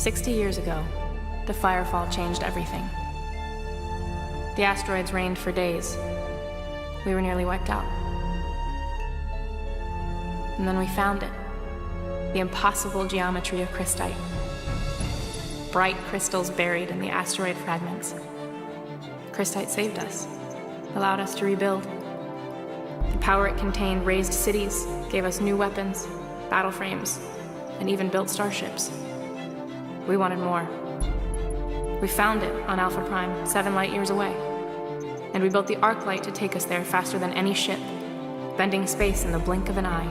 60 years ago, the Firefall changed everything. The asteroids rained for days. We were nearly wiped out. And then we found it. The impossible geometry of crystite. Bright crystals buried in the asteroid fragments. Crystite saved us, allowed us to rebuild. The power it contained raised cities, gave us new weapons, battle frames, and even built starships. We wanted more. We found it on Alpha Prime, 7 light years away. And we built the arc light to take us there faster than any ship, bending space in the blink of an eye.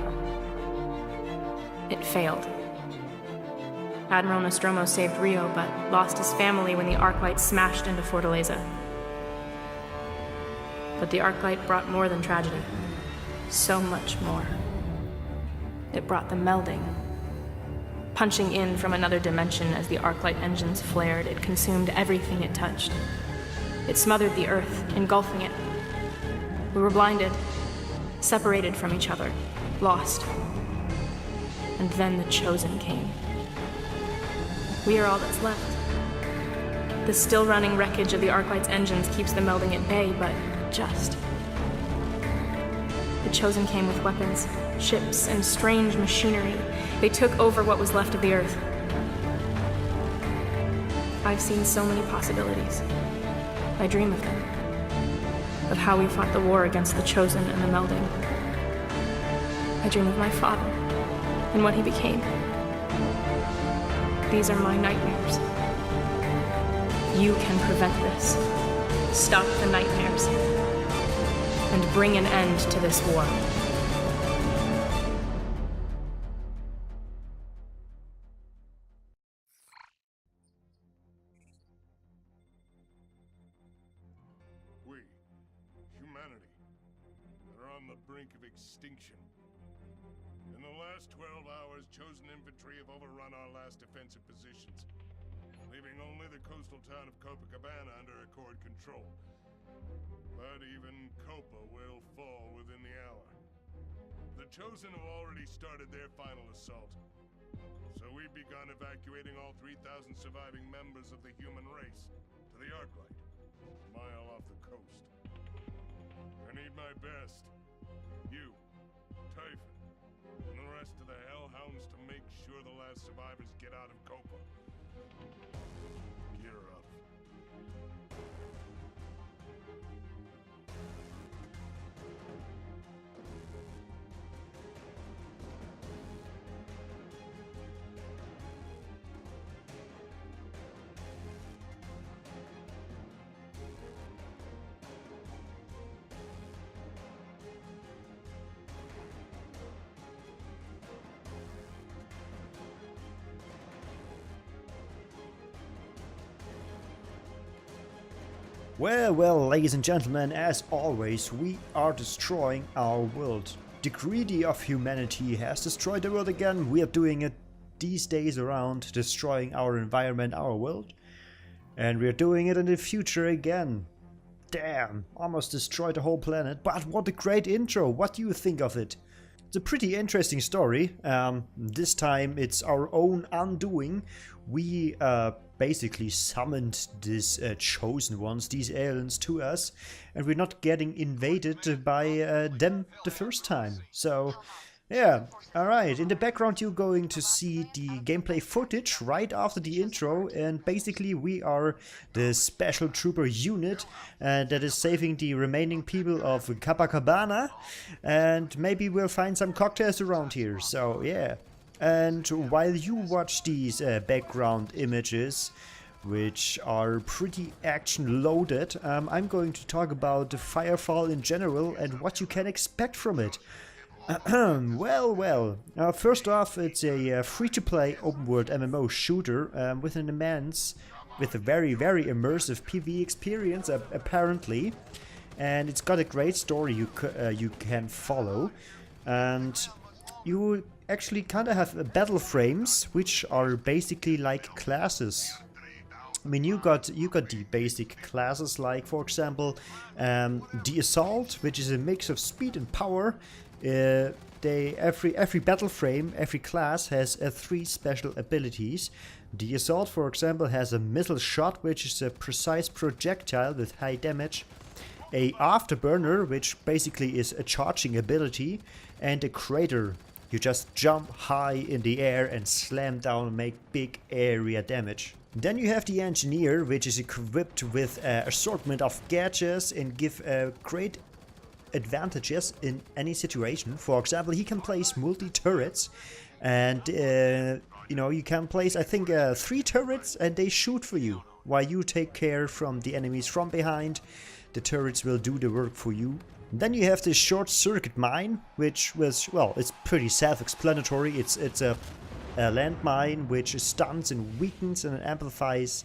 It failed. Admiral Nostromo saved Rio, but lost his family when the arc light smashed into Fortaleza. But the arc light brought more than tragedy. So much more. It brought the melding. Punching in from another dimension as the arc-light engines flared, it consumed everything it touched. It smothered the Earth, engulfing it. We were blinded, separated from each other, lost. And then the Chosen came. We are all that's left. The still-running wreckage of the arc-light's engines keeps the melding at bay, but just. The Chosen came with weapons, ships, and strange machinery. They took over what was left of the Earth. I've seen so many possibilities. I dream of them. Of how we fought the war against the Chosen and the melding. I dream of my father and what he became. These are my nightmares. You can prevent this. Stop the nightmares. And bring an end to this war. We, humanity, are on the brink of extinction. In the last 12 hours, Chosen infantry have overrun our last defensive positions, leaving only the coastal town of Copacabana under Accord control. But even Copa will fall within the hour. The Chosen have already started their final assault, so we've begun evacuating all 3,000 surviving members of the human race to the Arclight, a mile off the coast. I need my best, you, Typhon, and the rest of the Hellhounds to make sure the last survivors get out of Copa. Gear up. Well, ladies and gentlemen, as always, we are destroying our world. The greedy of humanity has destroyed the world again. We are doing it these days around, destroying our environment, our world. And we are doing it in the future again. Damn, almost destroyed the whole planet. But what a great intro, what do you think of it? It's a pretty interesting story. This time it's our own undoing. We basically summoned these chosen ones, these aliens, to us, and we're not getting invaded by them the first time. So yeah, alright, in the background you're going to see the gameplay footage right after the intro, and basically we are the special trooper unit that is saving the remaining people of Copacabana, and maybe we'll find some cocktails around here, so yeah. And while you watch these background images, which are pretty action loaded, I'm going to talk about the Firefall in general and what you can expect from it. Well, first off, it's a free-to-play open-world MMO shooter with a very immersive PvE experience, apparently, and it's got a great story you can follow, and you actually kind of have battle frames, which are basically like classes. I mean, you got the basic classes, like for example, the Assault, which is a mix of speed and power. Every battle frame, every class has 3 special abilities The assault, for example, has a missile shot, which is a precise projectile with high damage, a afterburner, which basically is a charging ability, and a crater. You just jump high in the air and slam down and make big area damage. Then you have the engineer, which is equipped with an assortment of gadgets and give great advantages in any situation. For example, he can place multi-turrets, and you know, you can place, I think, 3 turrets, and they shoot for you while you take care from the enemies from behind. The turrets will do the work for you. Then you have this short circuit mine, which was, well, it's pretty self-explanatory. It's a landmine which stuns and weakens and amplifies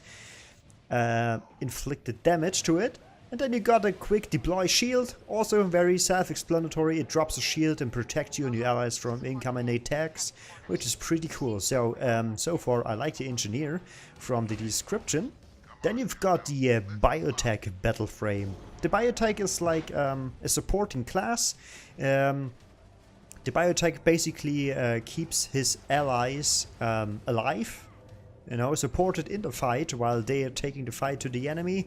inflicted damage to it. And then you got a quick deploy shield, also very self-explanatory. It drops a shield and protects you and your allies from incoming attacks, which is pretty cool. So, so far I like the engineer from the description. Then you've got the biotech battle frame. The biotech is like a supporting class. The biotech basically keeps his allies alive, you know, supported in the fight while they are taking the fight to the enemy.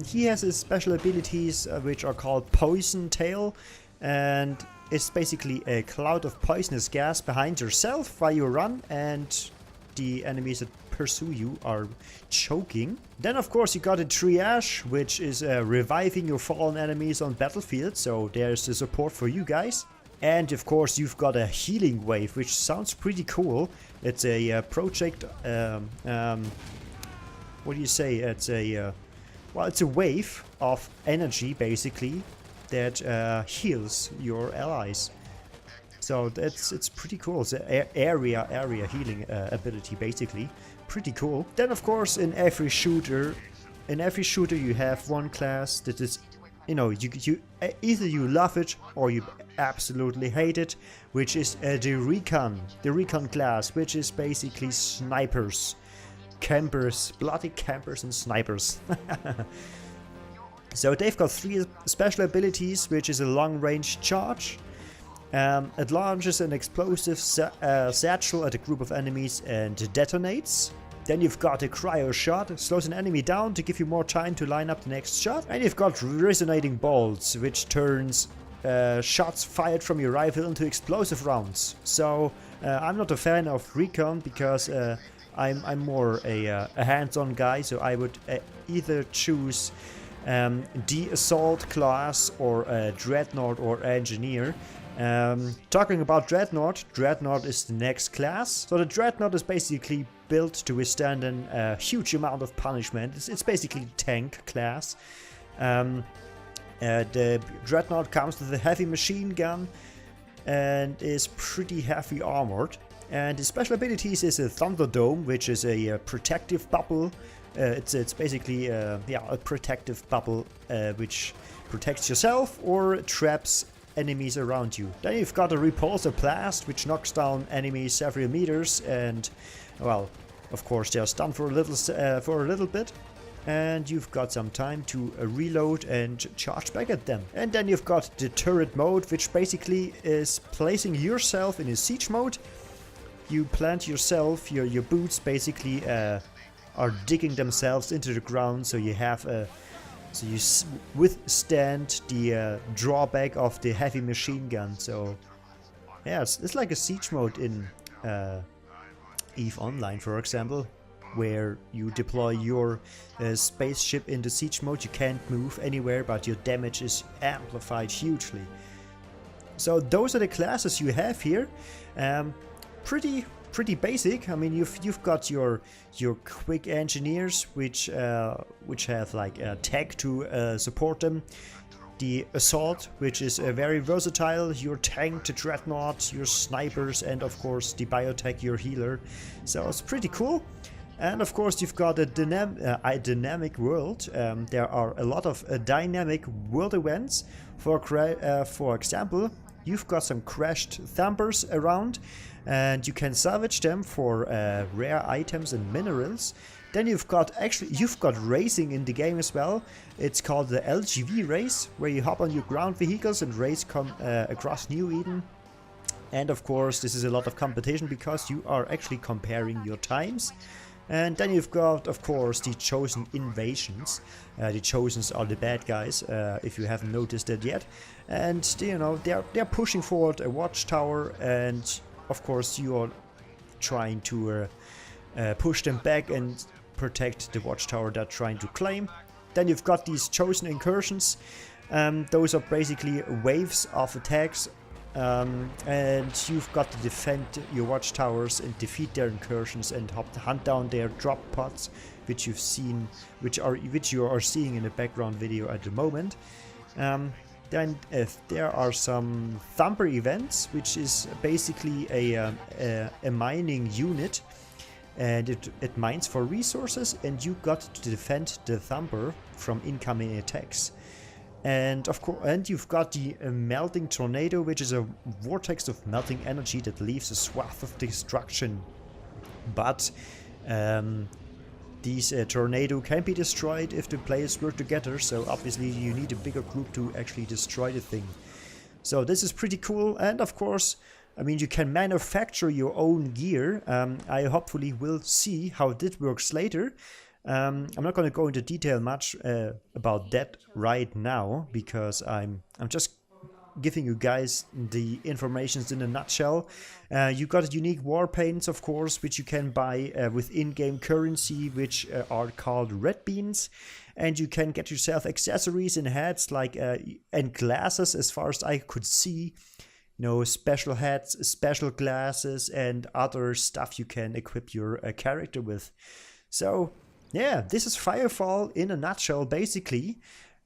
He has his special abilities which are called Poison Tail, and it's basically a cloud of poisonous gas behind yourself while you run, and the enemies that pursue you are choking. Then of course you got a triage, which is reviving your fallen enemies on battlefield, so there's the support for you guys. And of course you've got a healing wave, which sounds pretty cool. It's a project, what do you say, it's a well, it's a wave of energy basically that heals your allies. So it's pretty cool. It's an area healing ability basically. Pretty cool. Then of course in every shooter you have one class that is, you know, you either you love it or you absolutely hate it, which is the recon class, which is basically snipers, campers, bloody campers and snipers. So they've got 3 special abilities, which is a long-range charge. It launches an explosive satchel at a group of enemies and detonates. Then you've got a cryo shot, slows an enemy down to give you more time to line up the next shot. And you've got resonating bolts, which turns shots fired from your rifle into explosive rounds. So I'm not a fan of recon because I'm more a hands-on guy, so I would either choose the assault class or dreadnought or engineer. Talking about Dreadnought is the next class. So the Dreadnought is basically built to withstand a huge amount of punishment. It's basically a tank class. The Dreadnought comes with a heavy machine gun and is pretty heavy armored. And the special abilities is a Thunderdome, which is a protective bubble. It's basically a protective bubble which protects yourself or traps enemies around you. Then you've got a repulsor blast, which knocks down enemies several meters, and well, of course they're stunned for a little bit, and you've got some time to reload and charge back at them. And then you've got the turret mode, which basically is placing yourself in a siege mode. You plant yourself, your boots basically are digging themselves into the ground, so you have a so you withstand the drawback of the heavy machine gun. So yeah, it's like a siege mode in EVE Online, for example, where you deploy your spaceship into siege mode. You can't move anywhere, but your damage is amplified hugely. So those are the classes you have here. Pretty basic. I mean, you've got your quick engineers, which have like a tech to support them. The assault, which is very versatile. Your tank, the dreadnought, your snipers, and of course the biotech, your healer. So it's pretty cool. And of course you've got a dynamic world. There are a lot of dynamic world events. For example, you've got some crashed thumpers around, and you can salvage them for rare items and minerals. Then you've got racing in the game as well. It's called the LGV race, where you hop on your ground vehicles and race across New Eden. And of course, this is a lot of competition because you are actually comparing your times. And then you've got, of course, the Chosen invasions. The Chosens are the bad guys, if you haven't noticed that yet. And you know, they're pushing forward a watchtower, and of course you are trying to push them back and protect the watchtower they're trying to claim. Then you've got these Chosen incursions. Those are basically waves of attacks. And you've got to defend your watchtowers and defeat their incursions and hunt down their drop pods, which you are seeing in the background video at the moment. Then there are some Thumper events, which is basically a mining unit, and it mines for resources, and you got to defend the Thumper from incoming attacks. And of course, and you've got the melting tornado, which is a vortex of melting energy that leaves a swath of destruction. But these tornado can be destroyed if the players work together. So obviously, you need a bigger group to actually destroy the thing. So this is pretty cool. And of course, I mean, you can manufacture your own gear. I hopefully will see how this works later. I'm not going to go into detail much about that right now, because I'm just giving you guys the informations in a nutshell. You got unique war paints, of course, which you can buy with in-game currency, which are called red beans, and you can get yourself accessories and hats like and glasses, as far as I could see. You know, special hats, special glasses, and other stuff you can equip your character with. So yeah, this is Firefall in a nutshell, basically.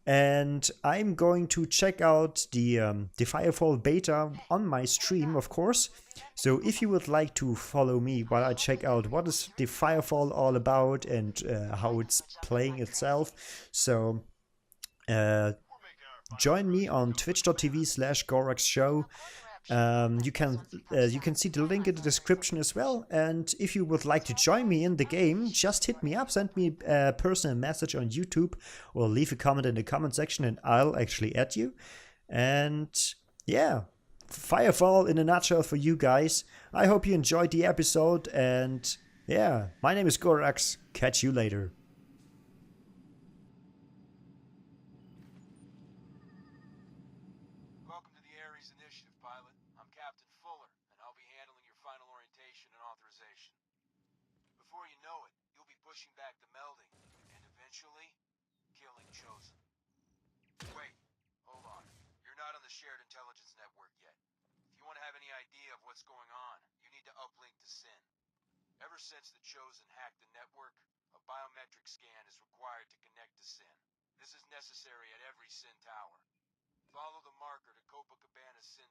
And I'm going to check out the Firefall beta on my stream, of course. So if you would like to follow me while I check out what is the Firefall all about and how it's playing itself, so join me on twitch.tv/GoraxShow. You can see the link in the description as well, and if you would like to join me in the game, just hit me up, send me a personal message on YouTube, or leave a comment in the comment section and I'll actually add you. And yeah, Firefall in a nutshell for you guys. I hope you enjoyed the episode, and yeah, my name is Gorax. Catch you later. Welcome to the Ares Initiative, pilot. I'm Captain Fuller, and I'll be handling your final orientation and authorization. Before you know it, you'll be pushing back the melding, and eventually, killing Chosen. Wait, hold on. You're not on the shared intelligence network yet. If you want to have any idea of what's going on, you need to uplink to SYN. Ever since the Chosen hacked the network, a biometric scan is required to connect to SYN. This is necessary at every SYN tower. Follow the marker to Copacabana SYN